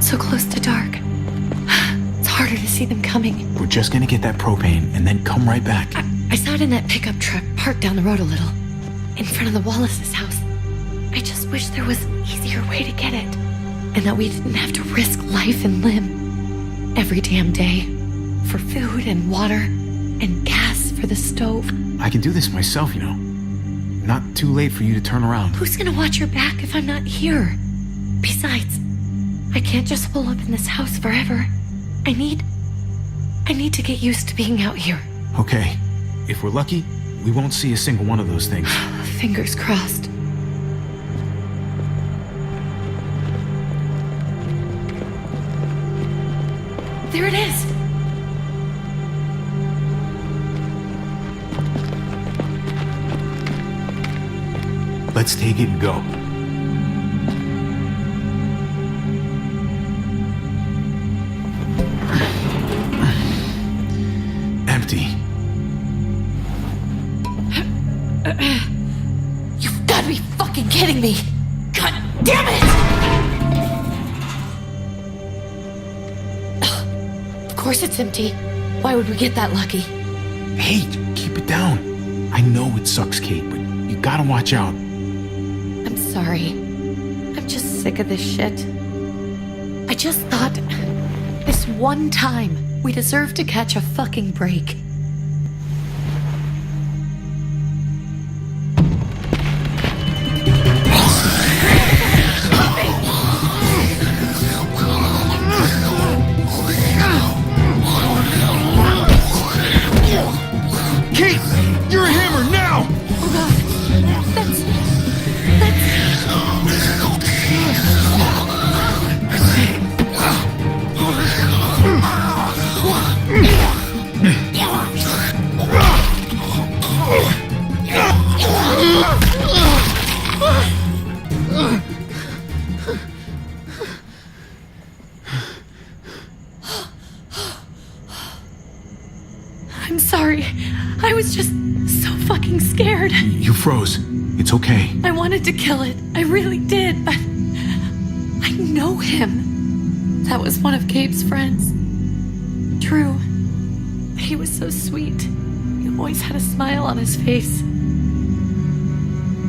So close to dark. It's harder to see them coming. We're just gonna get that propane and then come right back. I saw it in that pickup truck parked down the road a little, in front of the Wallace's house. I just wish there was an easier way to get it, and that we didn't have to risk life and limb every damn day for food and water and gas for the stove. I can do this myself, you know. Not too late for you to turn around. Who's gonna watch your back if I'm not here? Besides, I can't just hole up in this house forever. I need to get used to being out here. Okay. If we're lucky, we won't see a single one of those things. Fingers crossed. There it is! Let's take it and go. Empty. You've got to be fucking kidding me! God damn it! Of course it's empty. Why would we get that lucky? Hey, keep it down. I know it sucks, Kate, but you gotta watch out. I'm sorry. I'm just sick of this shit. I just thought this one time we deserve to catch a fucking break. Kate, you're a hammer now! Oh God, that's... I'm sorry. I was just so fucking scared. You froze. It's okay. I wanted to kill it. I really did, but I know him. That was one of Gabe's friends. Drew. He was so sweet. He always had a smile on his face.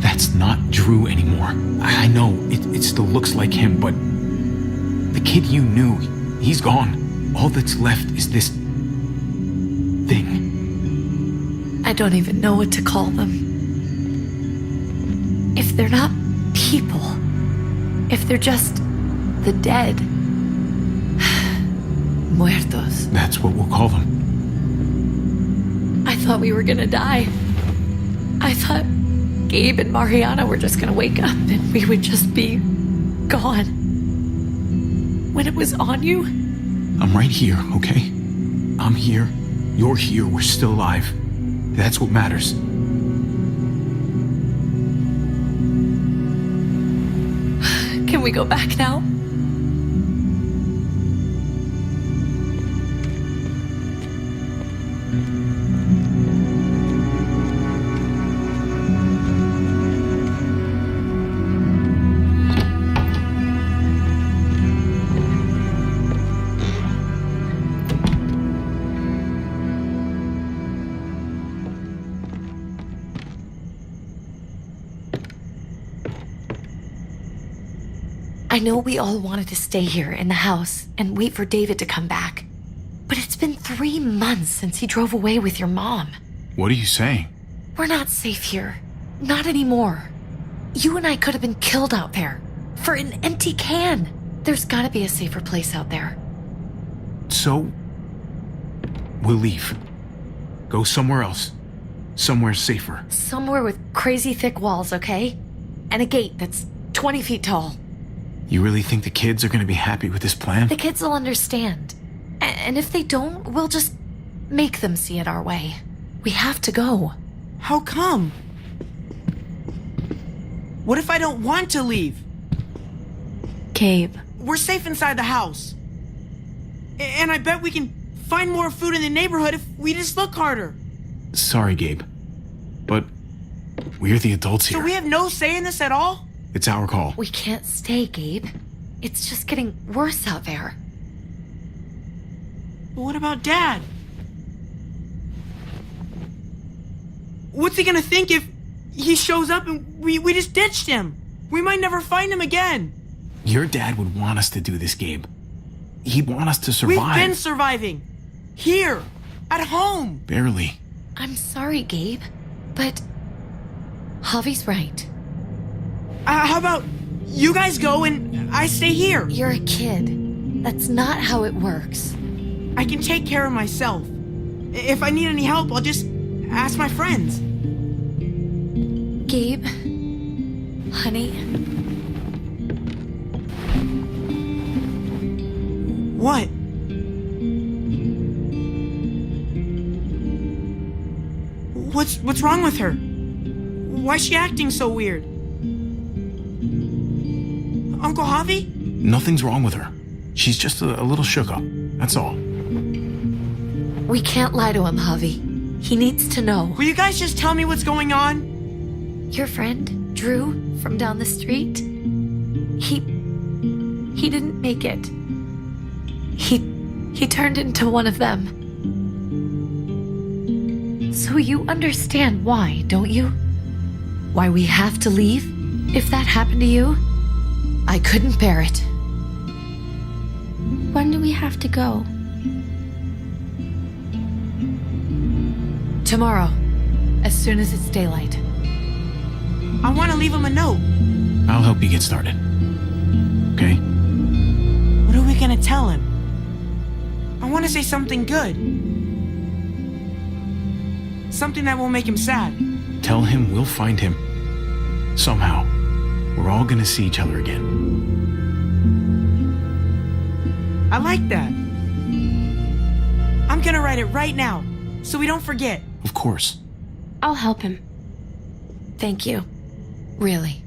That's not Drew anymore. I know, it still looks like him, but the kid you knew, he's gone. All that's left is this thing. I don't even know what to call them. If they're not people, if they're just the dead, muertos. That's what we'll call them. I thought we were gonna die. I thought Gabe and Mariana were just gonna wake up and we would just be gone. When it was on you, I'm right here, okay? I'm here. You're here. We're still alive. That's what matters. can we go back now? I know we all wanted to stay here in the house and wait for David to come back. But it's been 3 months since he drove away with your mom. What are you saying? We're not safe here. Not anymore. You and I could have been killed out there. For an empty can. There's gotta be a safer place out there. So, we'll leave. Go somewhere else. Somewhere safer. Somewhere with crazy thick walls, okay? And a gate that's 20 feet tall. You really think the kids are going to be happy with this plan? The kids will understand. And if they don't, we'll just make them see it our way. We have to go. How come? What if I don't want to leave? Gabe. We're safe inside the house. And I bet we can find more food in the neighborhood if we just look harder. Sorry, Gabe. But we're the adults here. So we have no say in this at all? It's our call. We can't stay, Gabe. It's just getting worse out there. But what about Dad? What's he gonna think if he shows up and we just ditched him? We might never find him again. Your dad would want us to do this, Gabe. He'd want us to survive. We've been surviving. Here. At home. Barely. I'm sorry, Gabe, but Javi's right. How about you guys go and I stay here? You're a kid. That's not how it works. I can take care of myself. If I need any help, I'll just ask my friends. Gabe, honey. What? What's wrong with her? Why's she acting so weird? Uncle Javi? Nothing's wrong with her. She's just a little shook up. That's all. We can't lie to him, Javi. He needs to know. Will you guys just tell me what's going on? Your friend, Drew, from down the street, he didn't make it. He turned into one of them. So you understand why, don't you? Why we have to leave? If that happened to you, I couldn't bear it. When do we have to go? Tomorrow, as soon as it's daylight. I want to leave him a note. I'll help you get started. Okay? What are we gonna tell him? I want to say something good. Something that won't make him sad. Tell him we'll find him. Somehow. We're all gonna see each other again. I like that. I'm gonna write it right now, so we don't forget. Of course. I'll help him. Thank you. Really.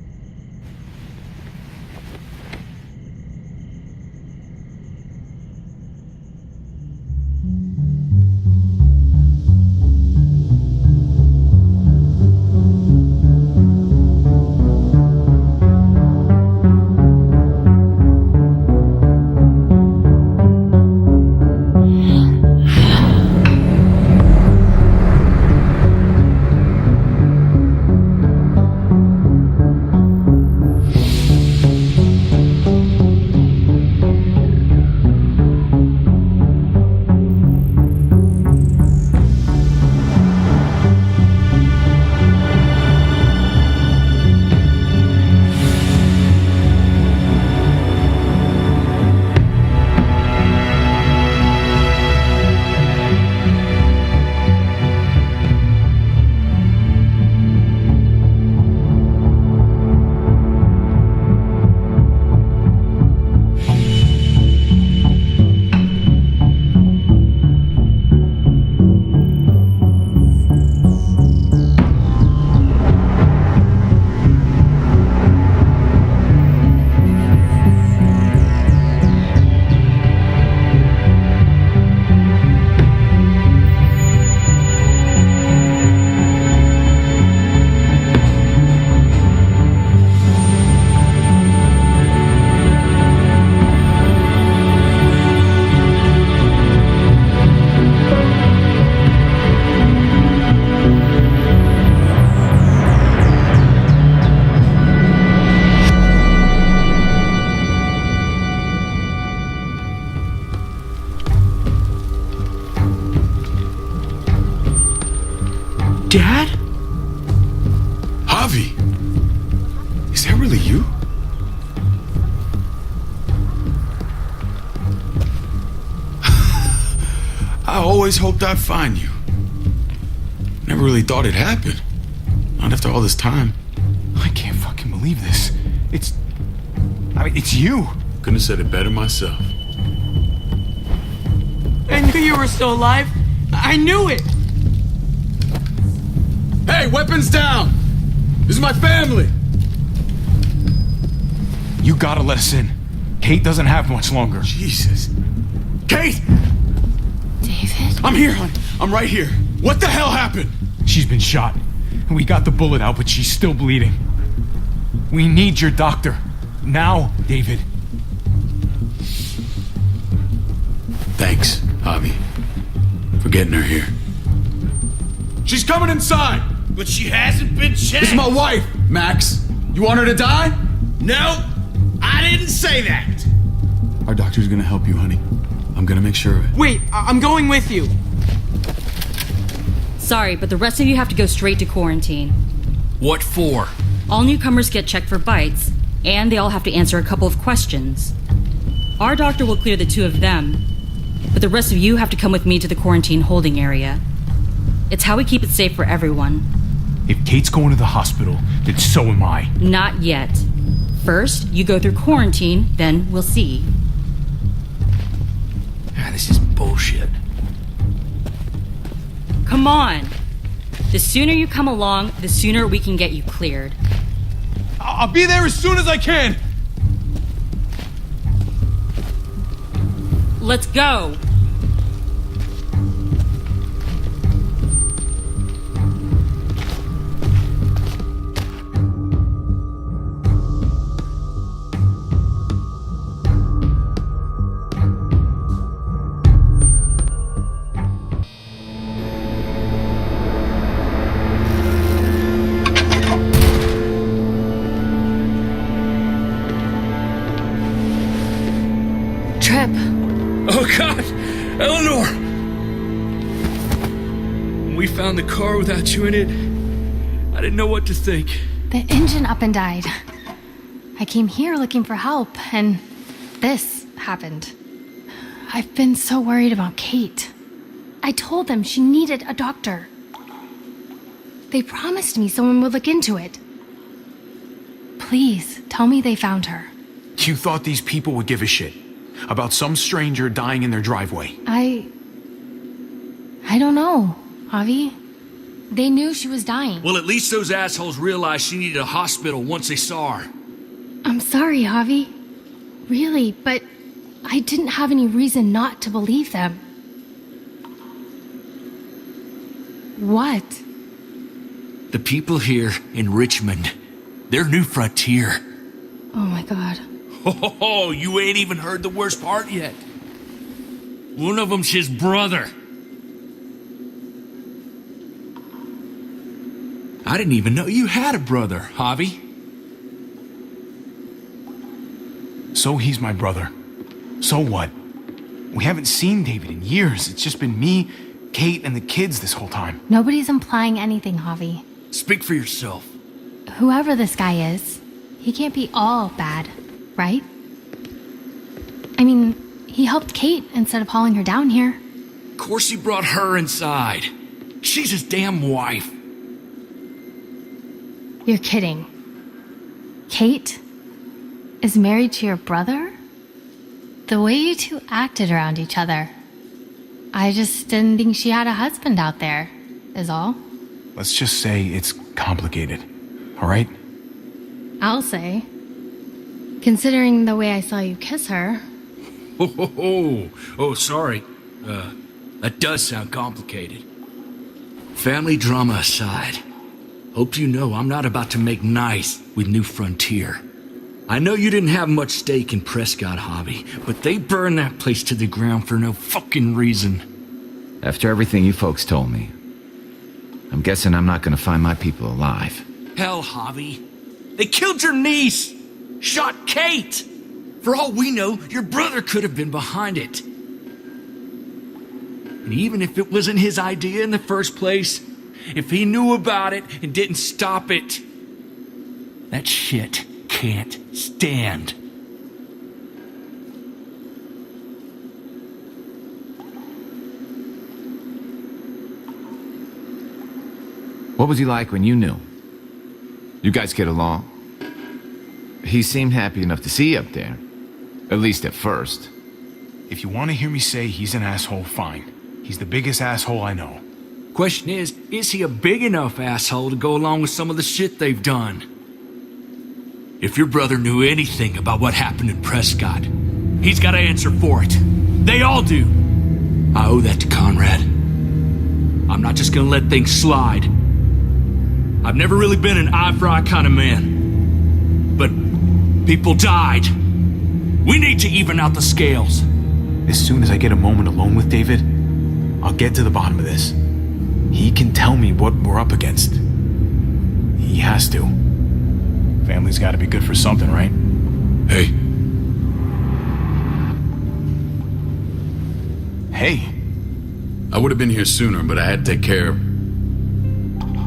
Dad? Javi! Is that really you? I always hoped I'd find you. Never really thought it'd happen. Not after all this time. I can't fucking believe this. It's you. Couldn't have said it better myself. I knew you were still alive. I knew it. Hey, weapons down! This is my family! You gotta let us in. Kate doesn't have much longer. Jesus. Kate! David? I'm here, hon. I'm right here. What the hell happened? She's been shot. We got the bullet out, but she's still bleeding. We need your doctor. Now, David. Thanks, Javi, for getting her here. She's coming inside! But she hasn't been checked. This is my wife, Max. You want her to die? No, I didn't say that. Our doctor's gonna help you, honey. I'm gonna make sure of it. Wait, I'm going with you. Sorry, but the rest of you have to go straight to quarantine. What for? All newcomers get checked for bites, and they all have to answer a couple of questions. Our doctor will clear the two of them, but the rest of you have to come with me to the quarantine holding area. It's how we keep it safe for everyone. If Kate's going to the hospital, then so am I. Not yet. First, you go through quarantine, then we'll see. This is bullshit. Come on. The sooner you come along, the sooner we can get you cleared. I'll be there as soon as I can! Let's go. Trip. Oh God, Eleanor! When we found the car without you in it, I didn't know what to think. The engine up and died. I came here looking for help, and this happened. I've been so worried about Kate. I told them she needed a doctor. They promised me someone would look into it. Please, tell me they found her. You thought these people would give a shit about some stranger dying in their driveway. I don't know, Javi. They knew she was dying. Well, at least those assholes realized she needed a hospital once they saw her. I'm sorry, Javi. Really, but I didn't have any reason not to believe them. What? The people here in Richmond, their new frontier. Oh my God. Oh, you ain't even heard the worst part yet. One of them's his brother. I didn't even know you had a brother, Javi. So he's my brother. So what? We haven't seen David in years. It's just been me, Kate, and the kids this whole time. Nobody's implying anything, Javi. Speak for yourself. Whoever this guy is, he can't be all bad, right? I mean, he helped Kate instead of hauling her down here. Of course he brought her inside. She's his damn wife. You're kidding. Kate is married to your brother? The way you two acted around each other. I just didn't think she had a husband out there, is all. Let's just say it's complicated, all right? I'll say. Considering the way I saw you kiss her. Oh, sorry. That does sound complicated. Family drama aside, hope you know I'm not about to make nice with New Frontier. I know you didn't have much stake in Prescott, Javi, but they burned that place to the ground for no fucking reason. After everything you folks told me, I'm guessing I'm not gonna find my people alive. Hell, Javi. They killed your niece! Shot Kate! For all we know, your brother could have been behind it. And even if it wasn't his idea in the first place, if he knew about it and didn't stop it, that shit can't stand. What was he like when you knew? You guys get along? He seemed happy enough to see you up there. At least at first. If you want to hear me say he's an asshole, fine. He's the biggest asshole I know. Question is he a big enough asshole to go along with some of the shit they've done? If your brother knew anything about what happened in Prescott, he's got to answer for it. They all do. I owe that to Conrad. I'm not just gonna let things slide. I've never really been an eye-for-eye kind of man. But people died. We need to even out the scales. As soon as I get a moment alone with David, I'll get to the bottom of this. He can tell me what we're up against. He has to. Family's gotta be good for something, right? Hey, Hey, I would have been here sooner, but I had to take care of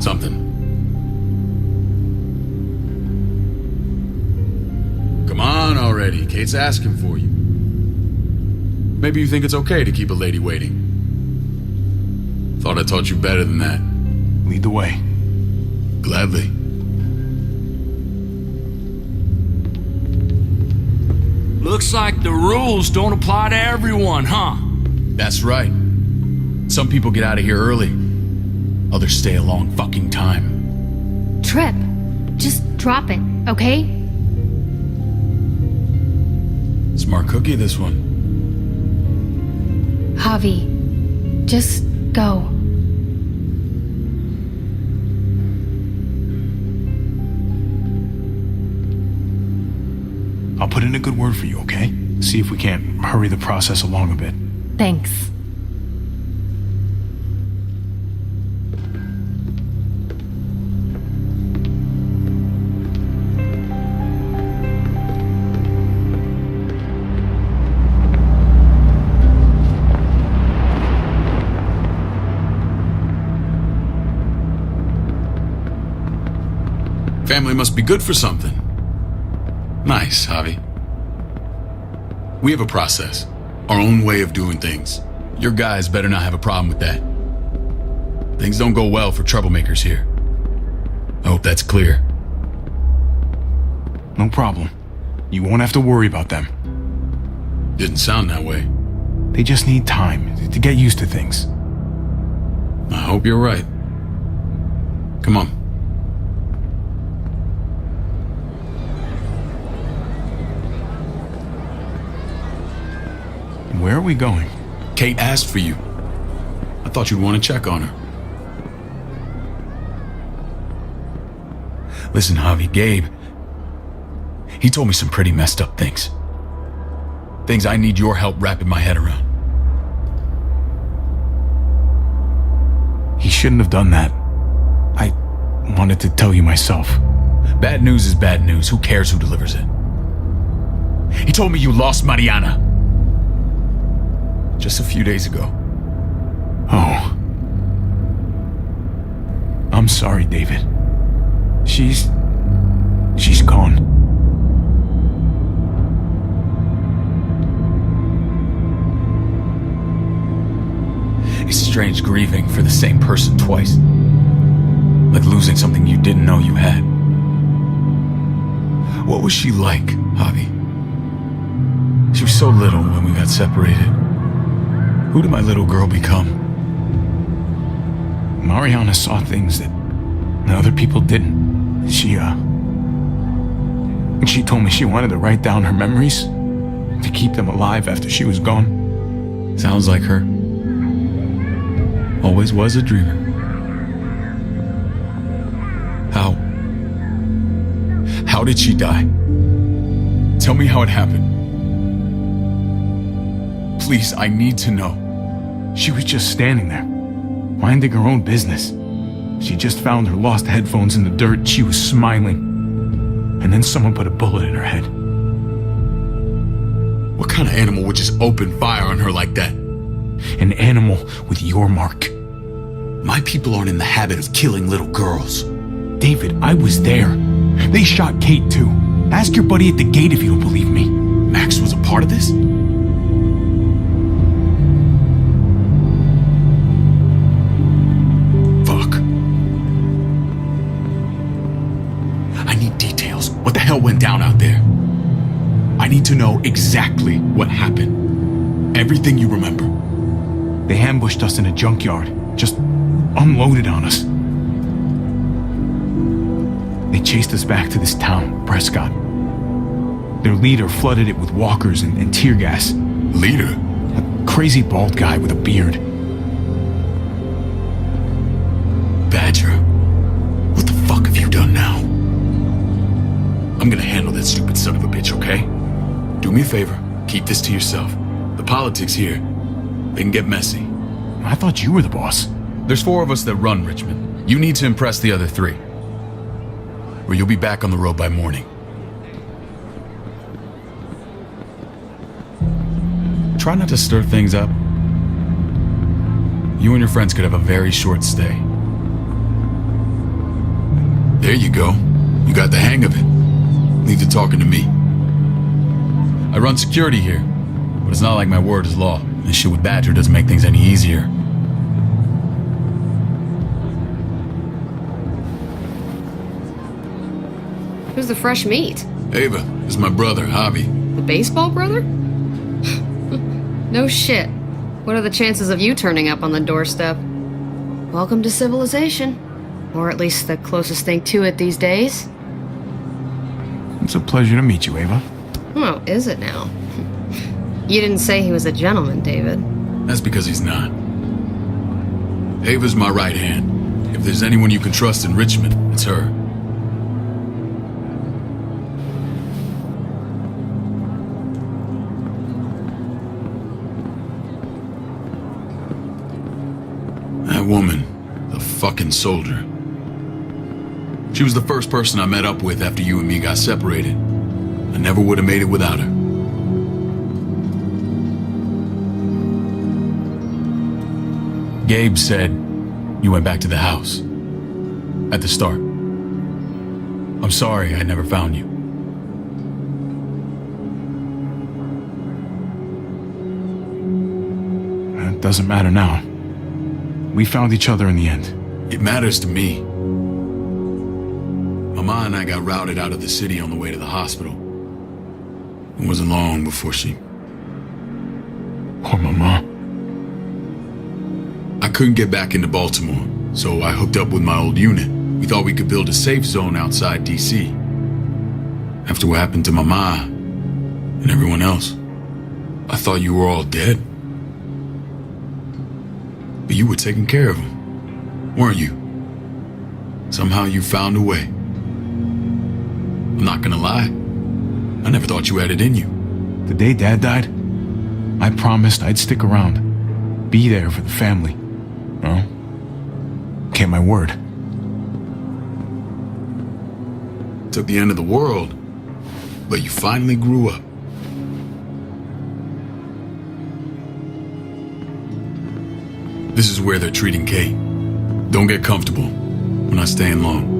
something. Come on already. Kate's asking for you. Maybe you think it's okay to keep a lady waiting. Thought I taught you better than that. lead the way. Gladly. Looks like the rules don't apply to everyone, huh? That's right. Some people get out of here early. Others stay a long fucking time. Trip, just drop it, okay? Smart cookie, this one. Javi, just go. I'll put in a good word for you, okay? See if we can't hurry the process along a bit. Thanks. Family must be good for something. Nice, Javi. We have a process, our own way of doing things. Your guys better not have a problem with that. Things don't go well for troublemakers here. I hope that's clear. No problem. You won't have to worry about them. Didn't sound that way. They just need time to get used to things. I hope you're right. Come on. Where are we going? Kate asked for you. I thought you'd want to check on her. Listen, Javi, Gabe, he told me some pretty messed up things. Things I need your help wrapping my head around. He shouldn't have done that. I wanted to tell you myself. Bad news is bad news. Who cares who delivers it? He told me you lost Mariana. Just a few days ago. Oh. I'm sorry, David. She's gone. It's strange grieving for the same person twice. Like losing something you didn't know you had. What was she like, Javi? She was so little when we got separated. Who did my little girl become? Mariana saw things that other people didn't. She told me she wanted to write down her memories to keep them alive after she was gone. Sounds like her. Always was a dreamer. How did she die? Tell me how it happened. Please, I need to know. She was just standing there, minding her own business. She just found her lost headphones in the dirt. She was smiling. And then someone put a bullet in her head. What kind of animal would just open fire on her like that? An animal with your mark. My people aren't in the habit of killing little girls. David, I was there. They shot Kate too. Ask your buddy at the gate if you don't believe me. Max was a part of this? What the hell went down out there? I need to know exactly what happened. Everything you remember. They ambushed us in a junkyard. Just unloaded on us. They chased us back to this town, Prescott. Their leader flooded it with walkers and tear gas. Leader? A crazy bald guy with a beard. Badger, what the fuck have you done now? I'm gonna handle that stupid son of a bitch, okay? Do me a favor, keep this to yourself. The politics here, they can get messy. I thought you were the boss. There's 4 of us that run Richmond. You need to impress the other 3. Or you'll be back on the road by morning. Try not to stir things up. You and your friends could have a very short stay. There you go. You got the hang of it. Leave the talking to me. I run security here, but it's not like my word is law. This shit with Badger doesn't make things any easier. Who's the fresh meat? Ava, this is my brother, Javi. The baseball brother? No shit. What are the chances of you turning up on the doorstep? Welcome to civilization. Or at least the closest thing to it these days. It's a pleasure to meet you, Ava. Oh, is it now? You didn't say he was a gentleman, David. That's because he's not. Ava's my right hand. If there's anyone you can trust in Richmond, it's her. That woman, the fucking soldier. She was the first person I met up with after you and me got separated. I never would have made it without her. Gabe said you went back to the house. At the start. I'm sorry I never found you. It doesn't matter now. We found each other in the end. It matters to me. Mama and I got routed out of the city on the way to the hospital. It wasn't long before she... Poor Mama. I couldn't get back into Baltimore, so I hooked up with my old unit. We thought we could build a safe zone outside D.C. After what happened to Mama and everyone else, I thought you were all dead. But you were taking care of them, weren't you? Somehow you found a way. I'm not gonna lie. I never thought you had it in you. The day Dad died, I promised I'd stick around. Be there for the family. Well, kept my word. Took the end of the world, but you finally grew up. This is where they're treating Kate. Don't get comfortable. We're not staying long.